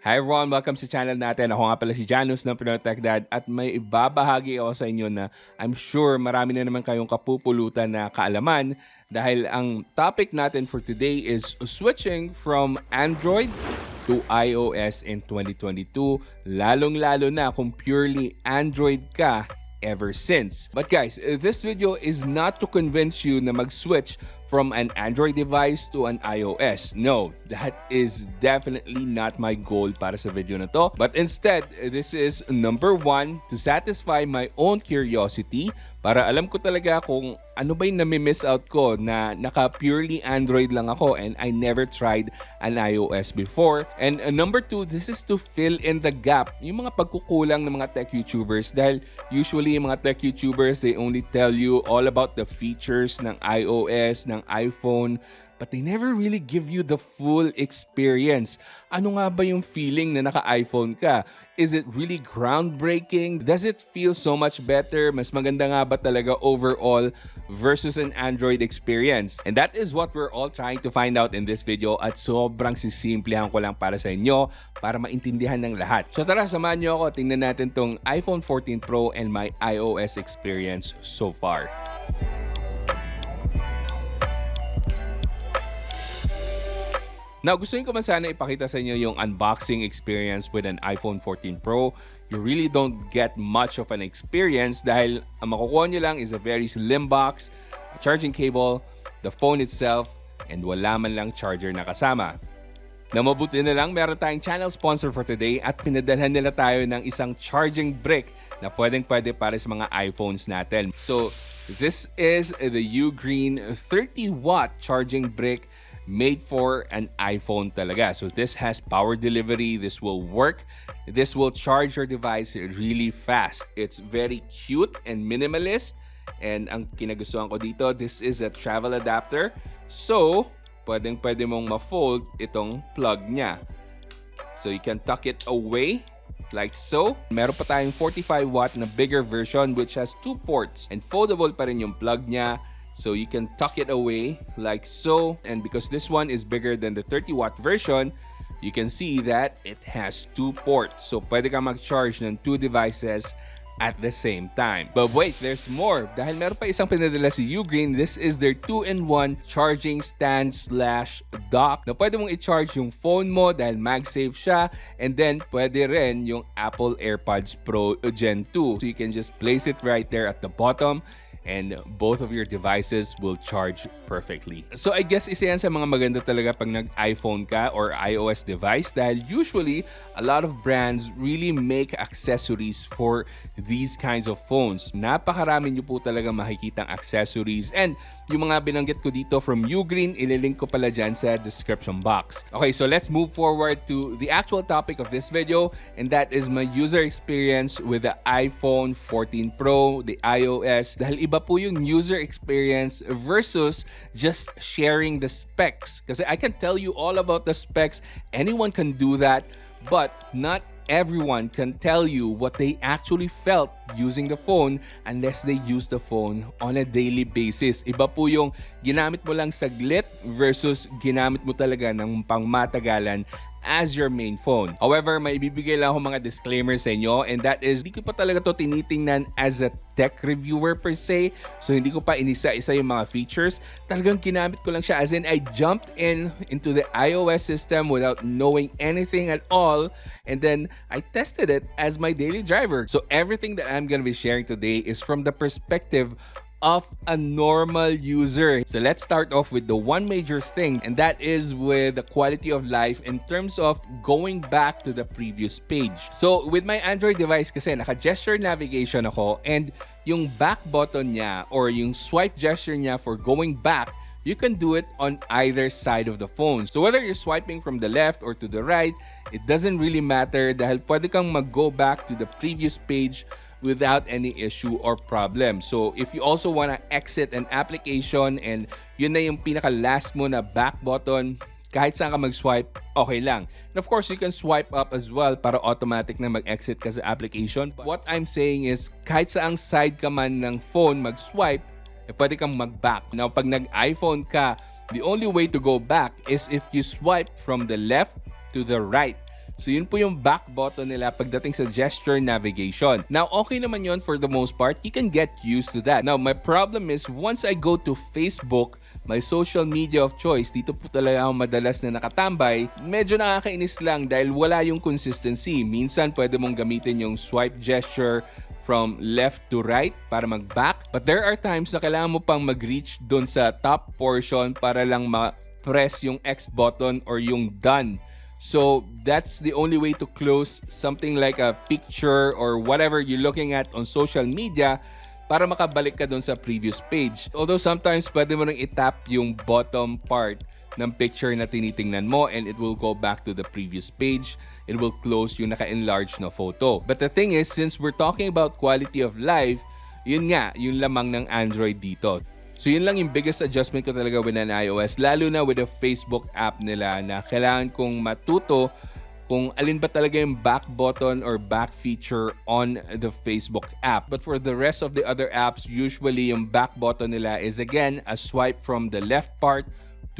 Hi everyone! Welcome sa channel natin. Ako nga pala si Janus ng Pinoy Techdad at may ibabahagi ako sa inyo na I'm sure marami na naman kayong kapupulutan na kaalaman dahil ang topic natin for today is switching from Android to iOS in 2022, lalong-lalo na kung purely Android ka ever since. But guys, this video is not to convince you na mag-switch from an Android device to an iOS. No, that is definitely not my goal para sa video na to. But instead, this is number one, to satisfy my own curiosity para alam ko talaga kung ano ba yung nami-miss out ko na naka-purely Android lang ako and I never tried an iOS before. And number two, this is to fill in the gap, yung mga pagkukulang ng mga tech YouTubers dahil usually yung mga tech YouTubers, they only tell you all about the features ng iOS, ng iPhone, but they never really give you the full experience. Ano nga ba yung feeling na naka-iPhone ka? Is it really groundbreaking? Does it feel so much better? Mas maganda nga ba talaga overall versus an Android experience? And that is what we're all trying to find out in this video at sobrang sisimplihan ko lang para sa inyo para maintindihan ng lahat. So tara, samahan nyo ako. Tingnan natin tong iPhone 14 Pro and my iOS experience so far. Now, gusto ko man sana ipakita sa inyo yung unboxing experience with an iPhone 14 Pro. You really don't get much of an experience dahil ang makukuha nyo lang is a very slim box, a charging cable, the phone itself, and wala man lang charger na kasama. Na mabuti na lang, meron tayong channel sponsor for today at pinadalhan nila tayo ng isang charging brick na pwedeng-pwede para sa mga iPhones natin. So, this is the Ugreen 30-watt charging brick made for an iPhone talaga. So this has power delivery, this will work, this will charge your device really fast. It's very cute and minimalist, and ang kinagustuhan ko dito, this is a travel adapter. So, pwede mong ma-fold itong plug niya. So you can tuck it away like so. Meron pa tayong 45-watt na bigger version which has 2 ports and foldable pa rin yung plug niya. So you can tuck it away like so, and because this one is bigger than the 30-watt version, you can see that it has 2 ports. So pwede ka mag-charge ng 2 devices at the same time. But wait, there's more. Dahil meron pa isang pinadala si Ugreen, this is their 2-in-1 charging stand/dock na pwede mong i-charge yung phone mo dahil MagSafe siya, and then pwede rin yung Apple AirPods Pro Gen 2. So you can just place it right there at the bottom and both of your devices will charge perfectly. So I guess isa yan sa mga maganda talaga pag nag-iPhone ka or iOS device dahil usually a lot of brands really make accessories for these kinds of phones. Napakarami nyo po talaga makikitang accessories, and yung mga binanggit ko dito from Ugreen, ililink ko pala dyan sa description box. Okay, so let's move forward to the actual topic of this video, and that is my user experience with the iPhone 14 Pro, the iOS, dahil iba po yung user experience versus just sharing the specs. Kasi I can tell you all about the specs, anyone can do that, but not everyone can tell you what they actually felt using the phone unless they use the phone on a daily basis. Iba po yung ginamit mo lang saglit versus ginamit mo talaga ng pangmatagalan as your main phone. However, may ibibigay lang ako mga disclaimers sa inyo, and that is, hindi ko pa talaga to tinitingnan as a tech reviewer per se. So hindi ko pa inisa-isa yung mga features. Talagang ginamit ko lang siya, as in I jumped into the iOS system without knowing anything at all, and then I tested it as my daily driver. So everything that I'm gonna be sharing today is from the perspective of a normal user. So let's start off with the one major thing, and that is with the quality of life in terms of going back to the previous page. So with my Android device kasi naka-gesture navigation ako, and yung back button niya or yung swipe gesture niya for going back, you can do it on either side of the phone. So whether you're swiping from the left or to the right, it doesn't really matter dahil pwede kang mag-go back to the previous page without any issue or problem. So if you also want to exit an application and yun na yung pinaka-last mo na back button, kahit saan ka mag-swipe, okay lang. And of course, you can swipe up as well para automatic na mag-exit ka sa application. But what I'm saying is, kahit saang side ka man ng phone mag-swipe, pwede kang mag-back. Now, pag nag-iPhone ka, the only way to go back is if you swipe from the left to the right. So yun po yung back button nila pagdating sa gesture navigation. Now, okay naman yun for the most part. You can get used to that. Now, my problem is once I go to Facebook, my social media of choice, dito po talaga ako madalas na nakatambay, medyo nakakainis lang dahil wala yung consistency. Minsan pwede mong gamitin yung swipe gesture from left to right para mag-back. But there are times na kailangan mo pang mag-reach doon sa top portion para lang ma-press yung X button or yung done. So that's the only way to close something like a picture or whatever you're looking at on social media para makabalik ka doon sa previous page. Although sometimes pwede mo rin itap yung bottom part ng picture na tinitingnan mo and it will go back to the previous page. It will close yung naka-enlarge na photo. But the thing is, since we're talking about quality of life, yun nga, yung lamang ng Android dito. So yun lang yung biggest adjustment ko talaga with an iOS, lalo na with the Facebook app nila na kailangan kong matuto kung alin ba talaga yung back button or back feature on the Facebook app. But for the rest of the other apps, usually yung back button nila is again a swipe from the left part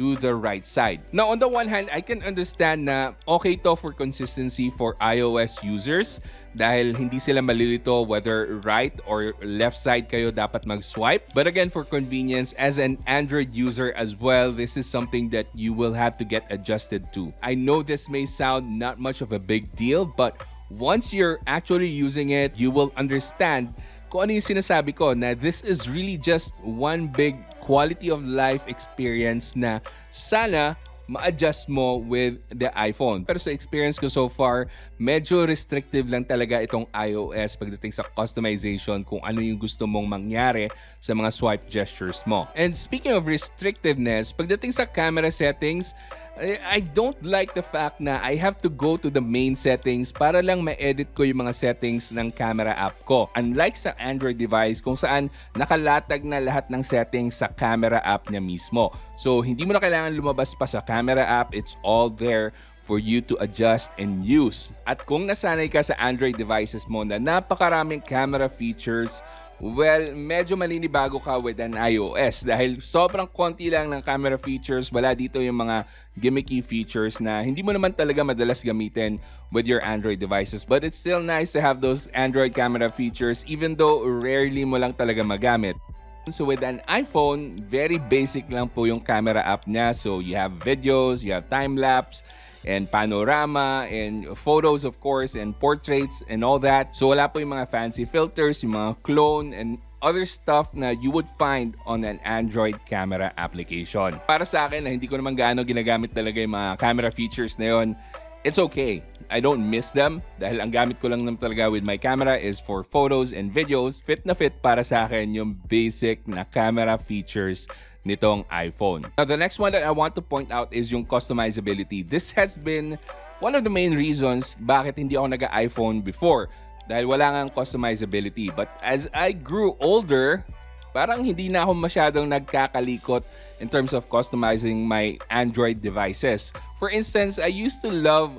to the right side. Now, on the one hand, I can understand na okay to for consistency for iOS users dahil hindi sila malilito whether right or left side kayo dapat mag-swipe. But again, for convenience, as an Android user as well, this is something that you will have to get adjusted to. I know this may sound not much of a big deal, but once you're actually using it, you will understand kung ano yung sinasabi ko na this is really just one big quality of life experience na sana ma-adjust mo with the iPhone. Pero sa experience ko so far, medyo restrictive lang talaga itong iOS pagdating sa customization kung ano yung gusto mong mangyari sa mga swipe gestures mo. And speaking of restrictiveness, pagdating sa camera settings, I don't like the fact na I have to go to the main settings para lang ma-edit ko yung mga settings ng camera app ko. Unlike sa Android device kung saan nakalatag na lahat ng settings sa camera app niya mismo. So hindi mo na kailangan lumabas pa sa camera app, it's all there for you to adjust and use. At kung nasanay ka sa Android devices mo na napakaraming camera features, well, medyo maninibago ka with an iOS dahil sobrang konti lang ng camera features. Wala dito yung mga gimmicky features na hindi mo naman talaga madalas gamitin with your Android devices. But it's still nice to have those Android camera features even though rarely mo lang talaga magamit. So with an iPhone, very basic lang po yung camera app niya. So you have videos, you have time-lapse, and panorama, and photos of course, and portraits, and all that. So wala po yung mga fancy filters, yung mga clone, and other stuff na you would find on an Android camera application. Para sa akin, na hindi ko naman gaano ginagamit talaga yung mga camera features na yun, it's okay. I don't miss them dahil ang gamit ko lang naman talaga with my camera is for photos and videos. Fit na fit para sa akin yung basic na camera features nitong iPhone. Now, the next one that I want to point out is yung customizability. This has been one of the main reasons bakit hindi ako nag-iPhone before dahil wala ngang customizability. But as I grew older, parang hindi na ako masyadong nagkakalikot in terms of customizing my Android devices. For instance, I used to love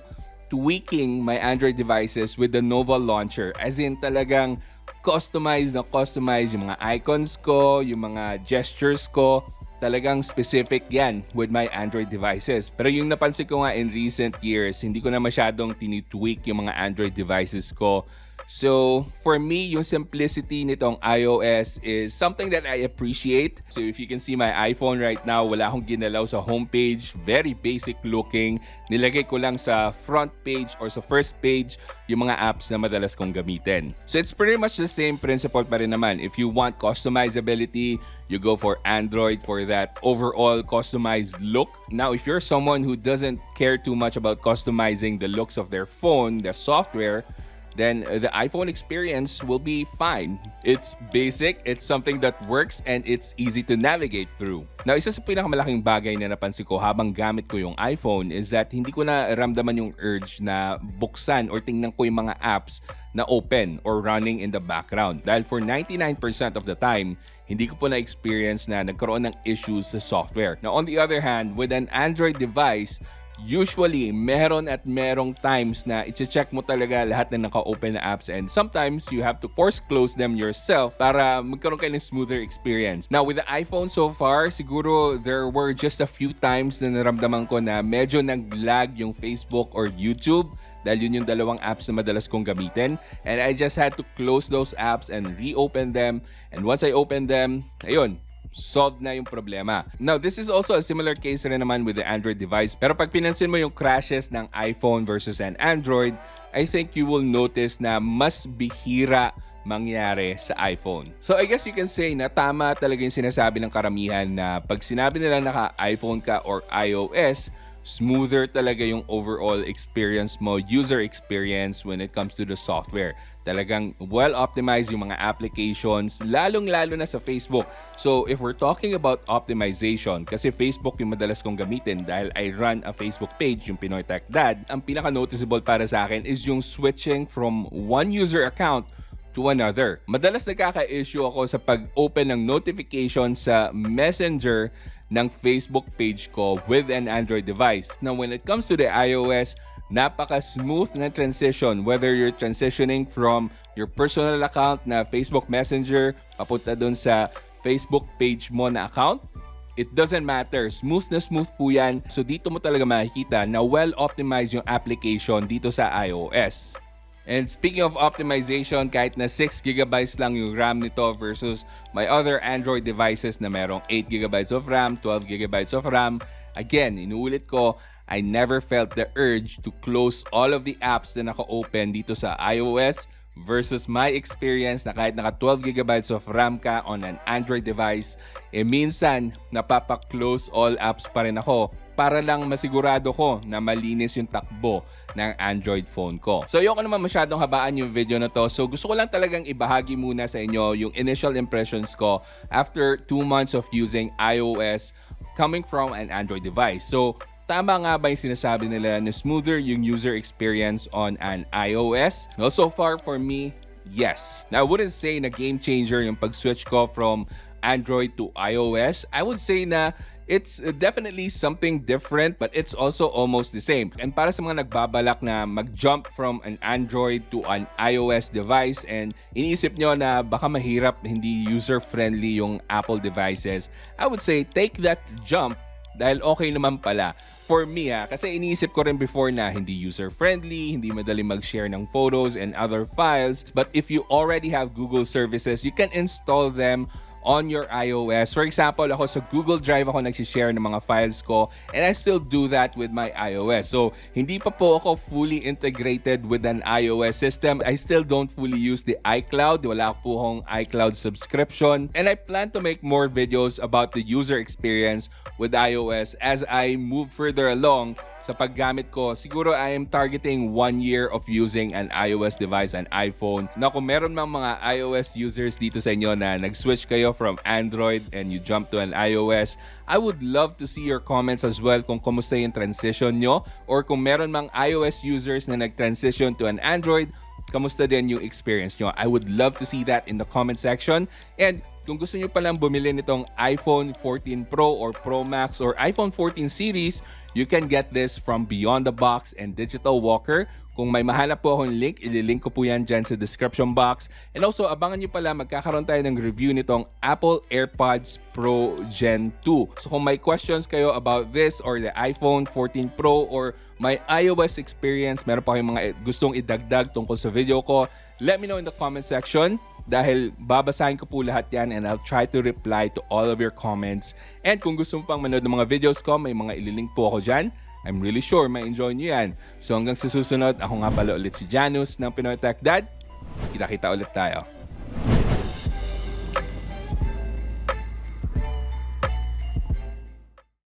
tweaking my Android devices with the Nova launcher. As in talagang customize yung mga icons ko, yung mga gestures ko. Talagang specific yan with my Android devices. Pero yung napansin ko nga in recent years, hindi ko na masyadong tinitweak yung mga Android devices ko. So, for me, yung simplicity nitong iOS is something that I appreciate. So, if you can see my iPhone right now, wala akong ginalaw sa homepage. Very basic looking. Nilagay ko lang sa front page or sa first page yung mga apps na madalas kong gamitin. So, it's pretty much the same principle pa rin naman. If you want customizability, you go for Android for that overall customized look. Now, if you're someone who doesn't care too much about customizing the looks of their phone, the software, then the iPhone experience will be fine. It's basic, it's something that works, and it's easy to navigate through. Now, isa sa pinakamalaking bagay na napansin ko habang gamit ko yung iPhone is that hindi ko na ramdaman yung urge na buksan or tingnan ko yung mga apps na open or running in the background. Dahil for 99% of the time, hindi ko po na-experience na nagkaroon ng issues sa software. Now, on the other hand, with an Android device, usually, merong times na i-check mo talaga lahat ng naka-open na apps and sometimes you have to force close them yourself para magkaroon kayo ng smoother experience. Now, with the iPhone so far, siguro there were just a few times na naramdaman ko na medyo nag-lag yung Facebook or YouTube dahil yun yung dalawang apps na madalas kong gamitin. And I just had to close those apps and reopen them. And once I opened them, ayun, solved na yung problema. Now, this is also a similar case rin naman with the Android device. Pero pag pinansin mo yung crashes ng iPhone versus an Android, I think you will notice na mas bihira mangyari sa iPhone. So I guess you can say na tama talaga yung sinasabi ng karamihan na pag sinabi nila naka-iPhone ka or iOS, smoother talaga yung overall experience mo, user experience when it comes to the software. Talagang well-optimized yung mga applications, lalong-lalo na sa Facebook. So if we're talking about optimization, kasi Facebook yung madalas kong gamitin dahil I run a Facebook page, yung Pinoy Techdad, ang pinaka-noticeable para sa akin is yung switching from one user account to another. Madalas nagkaka-issue ako sa pag-open ng notification sa Messenger ng Facebook page ko with an Android device. Now, when it comes to the iOS, napaka-smooth na transition. Whether you're transitioning from your personal account na Facebook Messenger papunta dun sa Facebook page mo na account, it doesn't matter. Smooth na smooth po yan. So dito mo talaga makikita na well-optimized yung application dito sa iOS. And speaking of optimization, kahit na 6GB lang yung RAM nito versus my other Android devices na merong 8GB of RAM, 12GB of RAM, again, inuulit ko, I never felt the urge to close all of the apps na naka-open dito sa iOS versus my experience na kahit naka 12GB of RAM ka on an Android device, minsan napapa-close all apps pa rin ako para lang masigurado ko na malinis yung takbo ng Android phone ko. So ayoko naman masyadong habaan yung video na to. So gusto ko lang talagang ibahagi muna sa inyo yung initial impressions ko after 2 months of using iOS coming from an Android device. So tama nga ba yung sinasabi nila na smoother yung user experience on an iOS? Well, so far for me, yes. Now, I wouldn't say na game changer yung pag-switch ko from Android to iOS. I would say na it's definitely something different, but it's also almost the same. And para sa mga nagbabalak na mag-jump from an Android to an iOS device and iniisip nyo na baka mahirap, hindi user-friendly yung Apple devices, I would say take that jump dahil okay naman pala. For me, kasi iniisip ko rin before na hindi user-friendly, hindi madali mag-share ng photos and other files. But if you already have Google services, you can install them on your iOS. For example, ako sa Google Drive ako nag-share ng mga files ko and I still do that with my iOS. So, hindi pa po ako fully integrated with an iOS system. I still don't fully use the iCloud. Wala po akong iCloud subscription. And I plan to make more videos about the user experience with iOS as I move further along sa paggamit ko. Siguro I am targeting 1 year of using an iOS device, an iPhone. Na kung meron mang mga iOS users dito sa inyo na nag-switch kayo from Android and you jump to an iOS, I would love to see your comments as well kung kumusta yung transition nyo, or kung meron mang iOS users na nag-transition to an Android, kamusta din yung experience nyo. I would love to see that in the comment section. And kung gusto nyo palang bumili nitong iPhone 14 Pro or Pro Max or iPhone 14 series, you can get this from Beyond the Box and Digital Walker. Kung may mahanap po akong link, ililink ko po yan dyan sa description box. And also, abangan nyo pala, magkakaroon tayo ng review nitong Apple AirPods Pro Gen 2. So kung may questions kayo about this or the iPhone 14 Pro or my iOS experience, meron pa kayong mga gustong idagdag tungkol sa video ko, let me know in the comment section. Dahil babasahin ko po lahat yan and I'll try to reply to all of your comments. And kung gusto mo pang manood ng mga videos ko, may mga ililink po ako dyan. I'm really sure ma-enjoy nyo yan. So hanggang sa susunod, ako nga pala ulit si Janus ng Pinoy Techdad. Kita-kita ulit tayo.